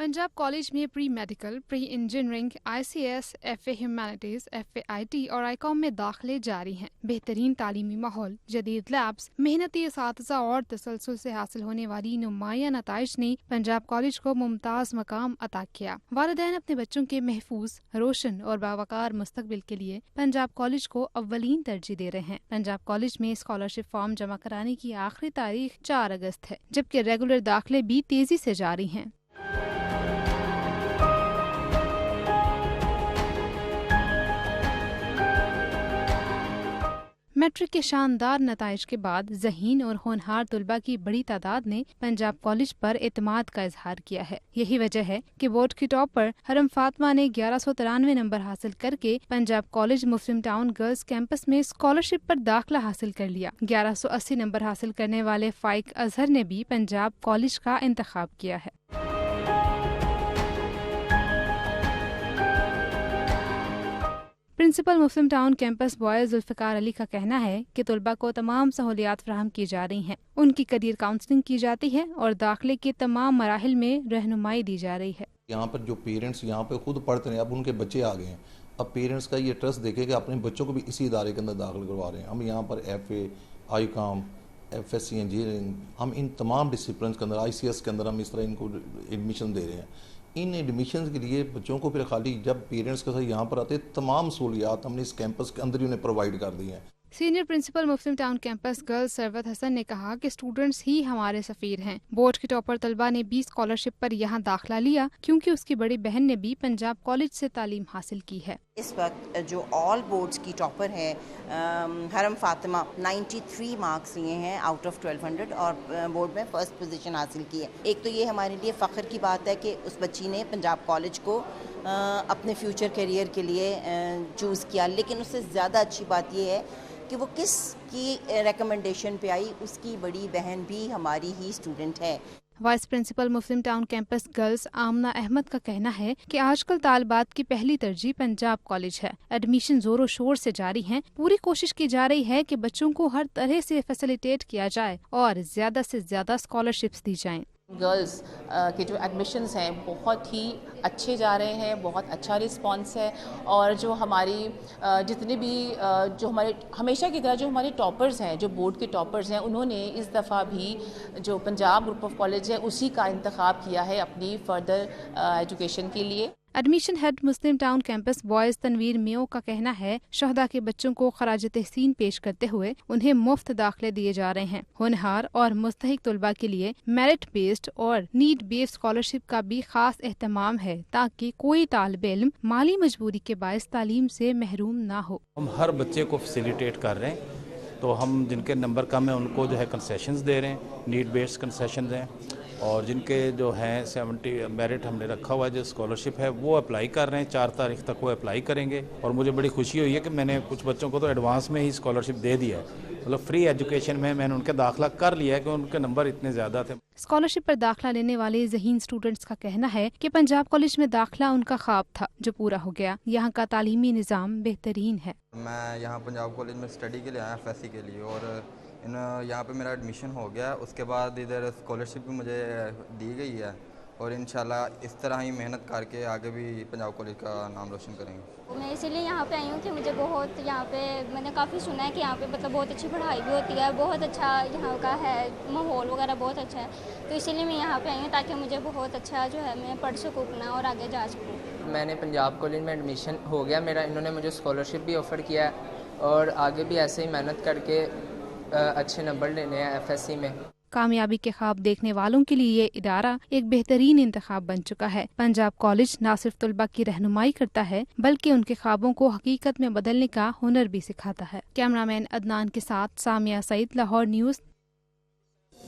Punjab college में pre medical, pre engineering, ICS, FA humanities, FA IT और ICOM में दाखिले जारी हैं। बेहतरीन तालीमी माहौल, जदीद लैब्स, मेहनती असातिज़ा और तसलसल से हासिल होने वाली नुमाया नताइज ने पंजाब कॉलेज को मुमताज़ मकाम अता किया। वालिदैन अपने बच्चों के महफूज, रोशन और बावकार मुस्तकबिल के लिए पंजाब कॉलेज को अव्वलीन तरजीह दे रहे हैं। पंजाब कॉलेज में स्कॉलरशिप फॉर्म जमा कराने की आखिरी तारीख 4 अगस्त है, जबकि रेगुलर दाखिले भी तेजी से जारी हैं। मैट्रिक के शानदार नताइज के बाद ज़हीन और होनहार तुलबा की बड़ी तादाद ने पंजाब कॉलेज पर एतमाद का इजहार किया है। यही वजह है कि बोर्ड की टॉपर हरम फातिमा ने 1193 नंबर हासिल करके पंजाब कॉलेज मुस्लिम टाउन गर्ल्स कैंपस में स्कॉलरशिप पर दाखिला हासिल कर लिया। 1180 नंबर हासिल करने वाले फाइक अजहर ने भी पंजाब कॉलेज का इंतखाब किया है। Principal Muslim Town campus boys Zulfiqar Ali का कहना है कि तुलबा को तमाम सहूलियात फराहम की जा रही हैं, उनकी करियर काउंसलिंग की जाती है और दाखिले के तमाम मराहिल में रहनुमाई दी जा रही है। यहाँ पर जो पेरेंट्स यहाँ पे खुद पढ़ते हैं, अब उनके बच्चे आ गए हैं, अब पेरेंट्स का ये ट्रस्ट देखे कि अपने बच्चों को भी इसी इदारे के अंदर दाखिल करवा रहे हैं। हम यहाँ पर FA, ICOM, FSC इंजीनियरिंग, हम इन तमाम डिसिप्लिन के अंदर ICS के अंदर हम इस तरह इनको एडमिशन दे रहे हैं। इन एडमिशन के लिए बच्चों को फिर खाली जब पेरेंट्स के साथ यहाँ पर आते तमाम सहूलियात हमने इस कैंपस के अंदर ही उन्हें प्रोवाइड कर दी हैं। Senior principal Muslim Town campus girls Sarwat Hasan ने कहा कि स्टूडेंट्स ही हमारे सफीर हैं। बोर्ड की टॉपर तलबा ने भी स्कॉलरशिप पर यहाँ दाखिला लिया क्योंकि उसकी बड़ी बहन ने भी पंजाब कॉलेज से तालीम हासिल की है। इस वक्त जो ऑल बोर्ड्स की टॉपर है हरम फातिमा 93 मार्क्स लिए हैं आउट ऑफ 1200 और बोर्ड में फर्स्ट पोजीशन हासिल की है। एक तो ये हमारे लिए फ़ख्र की बात है कि उस बच्ची ने पंजाब कॉलेज को अपने फ्यूचर करियर के लिए चूज़ किया, लेकिन उससे ज़्यादा अच्छी बात ये है कि वो किस की रिकमेंडेशन पे आई, उसकी बड़ी बहन भी हमारी ही स्टूडेंट है। Vice principal Muslim Town campus girls आमना अहमद का कहना है कि आजकल तालिबात की पहली तरजीह पंजाब कॉलेज है। एडमिशन जोरों शोर से जारी हैं। पूरी कोशिश की जा रही है कि बच्चों को हर तरह से फैसिलिटेट किया जाए और ज्यादा से ज्यादा स्कॉलरशिप्स दी जाएं। गर्ल्स के जो एडमिशन्स हैं बहुत ही अच्छे जा रहे हैं, बहुत अच्छा रिस्पांस है और जो हमारी जितने भी जो हमारे हमेशा की तरह जो हमारे टॉपर्स हैं, जो बोर्ड के टॉपर्स हैं, उन्होंने इस दफ़ा भी जो पंजाब ग्रुप ऑफ कॉलेज है उसी का इंतखाब किया है अपनी फर्दर एजुकेशन के लिए। एडमिशन हेड मुस्लिम टाउन कैंपस बॉयज तनवीर मियो का कहना है शहदा के बच्चों को खराज तहसीन पेश करते हुए उन्हें मुफ्त दाखिले दिए जा रहे हैं। होनहार और मुस्तहिक तुलबा के लिए मेरिट बेस्ड और नीड बेस्ड स्कॉलरशिप का भी खास एहतमाम है ताकि कोई तालिब इल्म माली मजबूरी के बायस तालीम से महरूम ना हो। हम हर बच्चे को फैसिलिटेट कर रहे हैं, तो हम जिनके नंबर कम है उनको जो है कंसेशंस दे रहे हैं, नीड बेस्ड कंसेशन दें, और जिनके जो हैं 70 मेरिट हमने रखा हुआ है, जो स्कॉलरशिप है वो अप्लाई कर रहे हैं। 4 तारीख तक वो अप्लाई करेंगे और मुझे बड़ी खुशी हुई है कि मैंने कुछ बच्चों को तो एडवांस में ही स्कॉलरशिप दे दिया है, मतलब फ्री एजुकेशन में मैंने उनके दाखिला कर लिया है कि उनके नंबर इतने ज़्यादा थे। स्कॉलरशिप पर दाखिला लेने वाले ज़हीन स्टूडेंट्स का कहना है कि पंजाब कॉलेज में दाखिला उनका ख्वाब था जो पूरा हो गया। यहाँ का तालीमी निज़ाम बेहतरीन है। मैं यहाँ पंजाब कॉलेज में स्टडी के लिए आया, FSC के लिए, और यहाँ पे मेरा एडमिशन हो गया। उसके बाद इधर स्कॉलरशिप भी मुझे दी गई है और इंशाल्लाह इस तरह ही मेहनत करके आगे भी पंजाब कॉलेज का नाम रोशन करेंगे। मैं इसीलिए यहाँ पे आई हूँ कि मुझे बहुत यहाँ पे मैंने काफ़ी सुना है कि यहाँ पे मतलब बहुत अच्छी पढ़ाई भी होती है, बहुत अच्छा यहाँ का है माहौल वगैरह बहुत अच्छा है, तो इसीलिए मैं यहाँ पे आई हूँ ताकि मुझे बहुत अच्छा जो है मैं पढ़ सकूँ अपना और आगे जा सकूँ। मैंने पंजाब कॉलेज में एडमिशन हो गया मेरा, इन्होंने मुझे स्कॉलरशिप भी ऑफ़र किया है और आगे भी ऐसे ही मेहनत करके अच्छे नंबर लेने हैं FSC में। कामयाबी के ख्वाब देखने वालों के लिए ये इदारा एक बेहतरीन इंतखाब बन चुका है। पंजाब कॉलेज न सिर्फ तुलबा की रहनुमाई करता है बल्कि उनके ख्वाबों को हकीकत में बदलने का हुनर भी सिखाता है। कैमरामैन अदनान के साथ सामिया सईद, लाहौर न्यूज़।